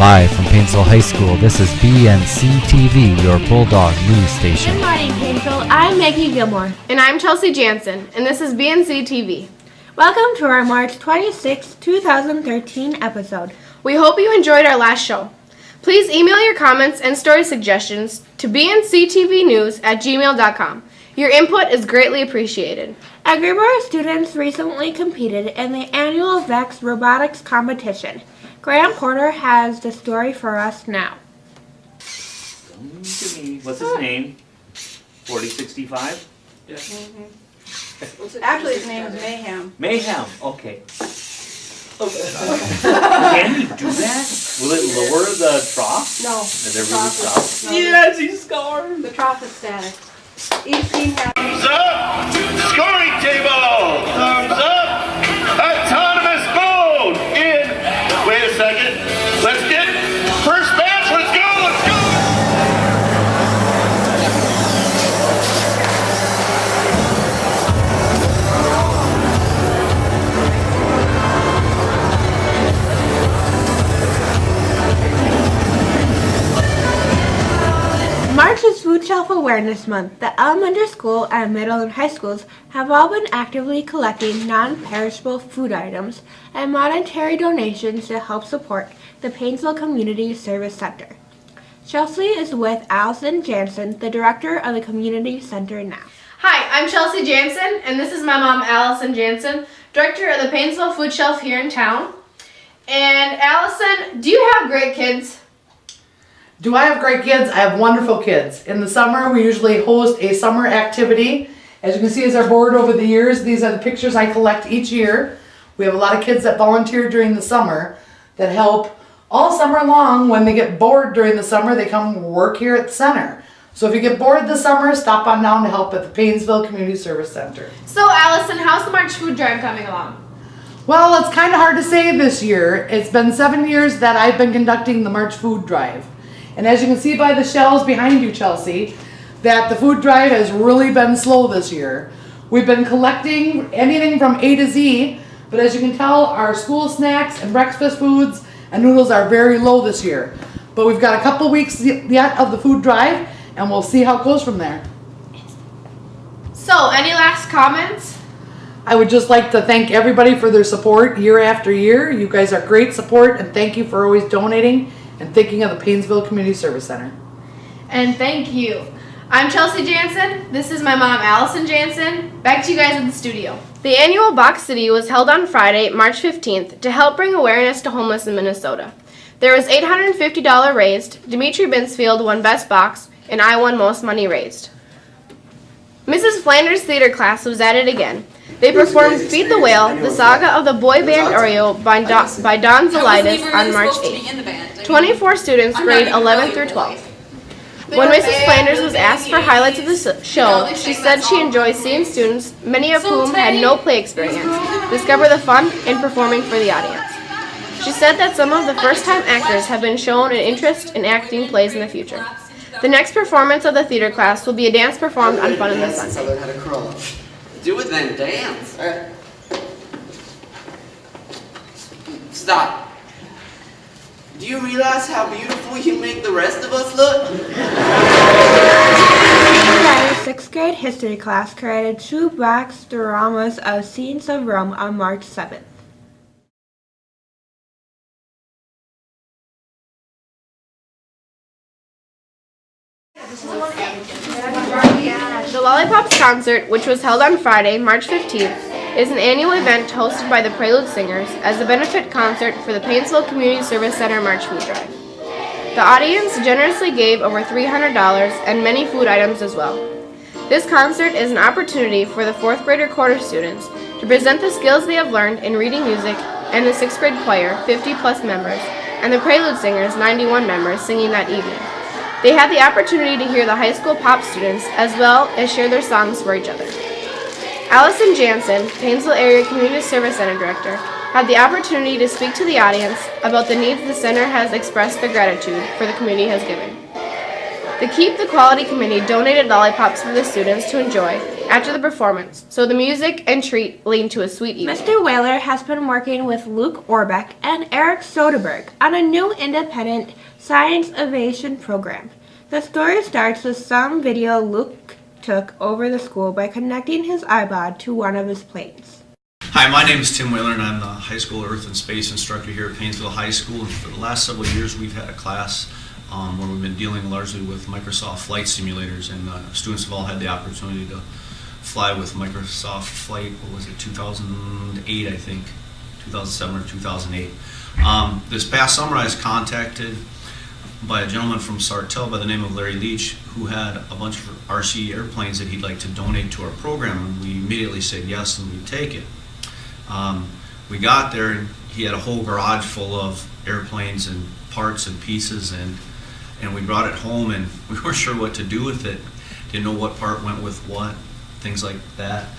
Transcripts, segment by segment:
Live from Paynesville High School, this is BNC-TV, your Bulldog news station. Good morning, Paynesville. I'm Maggie Gilmore. And I'm Chelsea Jansen, and this is BNC-TV. Welcome to our March 26, 2013 episode. We hope you enjoyed our last show. Please email your comments and story suggestions to bnctvnews@gmail.com. Your input is greatly appreciated. A group of students recently competed in the annual VEX robotics competition. Graham Porter has the story for us now. What's his name? 4065? Yeah. Actually, his name is Mayhem. Mayhem, okay. Can you do that? Will it lower the trough? No. Is there really trough? Yes, he's scored. The trough is static. Each team has... Thumbs up! Scoring table! Thumbs up! Autonomous mode! In! Wait a second. Let's get first match. Let's go! Let's go! March is Food Shelf Awareness Month. The elementary school and middle and high schools have all been actively collecting non-perishable food items and monetary donations to help support the Paynesville Community Service Center. Chelsea is with Allison Jansen, the director of the Community Center now. Hi, I'm Chelsea Jansen, and this is my mom, Allison Jansen, director of the Paynesville Food Shelf here in town. And Allison, do you have great kids? Do I have great kids? I have wonderful kids. In the summer, we usually host a summer activity. As you can see as our board over the years, these are the pictures I collect each year. We have a lot of kids that volunteer during the summer that help all summer long. When they get bored during the summer, they come work here at the center. So if you get bored this summer, stop on down to help at the Paynesville Community Service Center. So Allison, how's the March food drive coming along? Well, it's kind of hard to say this year. It's been 7 years that I've been conducting the March food drive. And as you can see by the shelves behind you, Chelsea, that the food drive has really been slow this year. We've been collecting anything from A to Z, but as you can tell, our school snacks and breakfast foods and noodles are very low this year. But we've got a couple weeks yet of the food drive, and we'll see how it goes from there. So, any last comments? I would just like to thank everybody for their support year after year. You guys are great support, and thank you for always donating and thinking of the Paynesville Community Service Center. And thank you. I'm Chelsea Jansen. This is my mom, Allison Jansen. Back to you guys in the studio. The annual Box City was held on Friday, March 15th, to help bring awareness to homeless in Minnesota. There was $850 raised, Dimitri Binsfield won Best Box, and I won Most Money Raised. Mrs. Flanders' theater class was at it again. They performed Feed the Whale, the saga of the boy band Oreo by Don Zolitis on March 8th. 24 students, grade 11 through 12. When Mrs. Flanders was asked for highlights of the show, she said she enjoys seeing students, many of whom had no play experience, discover the fun in performing for the audience. She said that some of the first-time actors have been shown an interest in acting plays in the future. The next performance of the theater class will be a dance performed on Fun in the Sun. Do it then, dance. Stop. Do you realize how beautiful you make the rest of us look? Our 6th grade history class created 2 box dioramas of scenes of Rome on March 7th. The Lollipops concert, which was held on Friday, March 15th, is an annual event hosted by the Prelude Singers as a benefit concert for the Paynesville Community Service Center March Food Drive. The audience generously gave over $300 and many food items as well. This concert is an opportunity for the 4th grade recorder students to present the skills they have learned in reading music, and the 6th grade choir, 50-plus members, and the Prelude Singers, 91 members, singing that evening. They had the opportunity to hear the high school pop students as well as share their songs for each other. Allison Jansen, Paynesville Area Community Service Center Director, had the opportunity to speak to the audience about the needs the center has expressed their gratitude for the community has given. The Keep the Quality Committee donated lollipops for the students to enjoy after the performance, so the music and treat leaned to a sweet evening. Mr. Whaler has been working with Luke Orbeck and Eric Soderberg on a new independent science evasion program. The story starts with some video Luke took over the school by connecting his iPod to one of his planes. Hi, my name is Tim Whaler and I'm the high school Earth and Space instructor here at Paynesville High School. And for the last several years we've had a class where we've been dealing largely with Microsoft flight simulators, and students have all had the opportunity to fly with Microsoft Flight, 2008 I think, 2007 or 2008. This past summer I was contacted by a gentleman from Sartell by the name of Larry Leach, who had a bunch of RC airplanes that he'd like to donate to our program, and we immediately said yes and we'd take it. We got there and he had a whole garage full of airplanes and parts and pieces, and we brought it home and we weren't sure what to do with it. Didn't know what part went with what, things like that.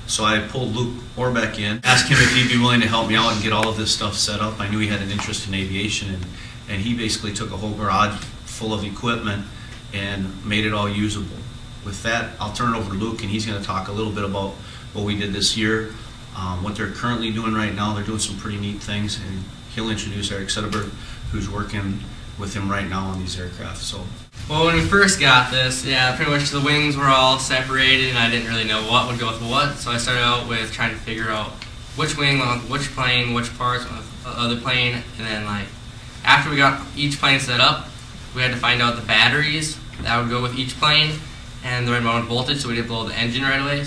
So I pulled Luke Orbeck in, asked him if he'd be willing to help me out and get all of this stuff set up. I knew he had an interest in aviation, and he basically took a whole garage full of equipment and made it all usable. With that, I'll turn it over to Luke, and he's going to talk a little bit about what we did this year, what they're currently doing right now. They're doing some pretty neat things, and he'll introduce Eric Soderberg, who's working with him right now on these aircraft. So, well, when we first got this, pretty much the wings were all separated and I didn't really know what would go with what, so I started out with trying to figure out which wing went with which plane, which parts of the other plane, and then after we got each plane set up, we had to find out the batteries that would go with each plane and the right amount of voltage so we didn't blow the engine right away.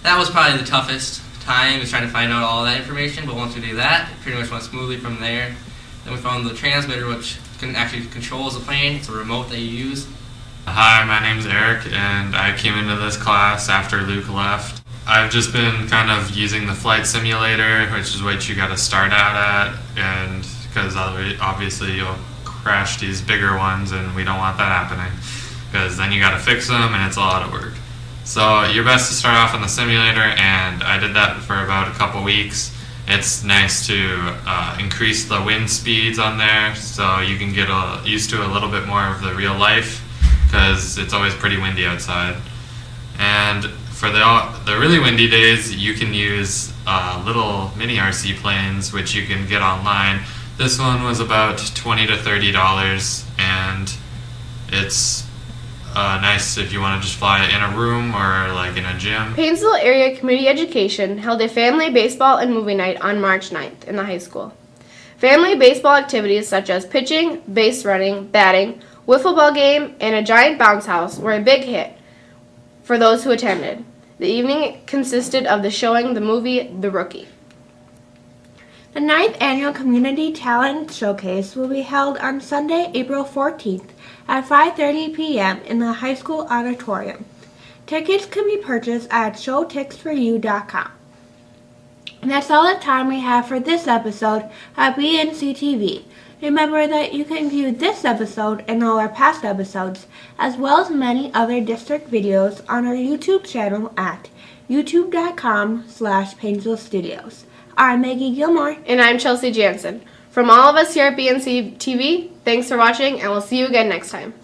That was probably the toughest time, was trying to find out all that information, but once we did that, it pretty much went smoothly from there. Then we found the transmitter, which actually controls the plane. It's a remote that you use. Hi, my name's Eric, and I came into this class after Luke left. I've just been kind of using the flight simulator, which is what you got to start out at, and because obviously you'll crash these bigger ones, and we don't want that happening, because then you got to fix them, and it's a lot of work. So you're best to start off on the simulator, and I did that for about a couple weeks. It's nice to increase the wind speeds on there so you can get used to a little bit more of the real life, because it's always pretty windy outside. And for the really windy days, you can use little mini RC planes, which you can get online. This one was about $20 to $30, and it's nice if you want to just fly in a room or in a gym. Paynesville Area Community Education held a family baseball and movie night on March 9th in the high school. Family baseball activities such as pitching, base running, batting, wiffle ball game, and a giant bounce house were a big hit for those who attended. The evening consisted of the showing the movie The Rookie. The 9th Annual Community Talent Showcase will be held on Sunday, April 14th at 5:30 p.m. in the high school auditorium. Tickets can be purchased at showticksforyou.com. And that's all the time we have for this episode at BNC-TV. Remember that you can view this episode and all our past episodes, as well as many other district videos on our YouTube channel at youtube.com/Paynesville Studios. I'm Maggie Gilmore. And I'm Chelsea Jansen. From all of us here at BNC TV, thanks for watching, and we'll see you again next time.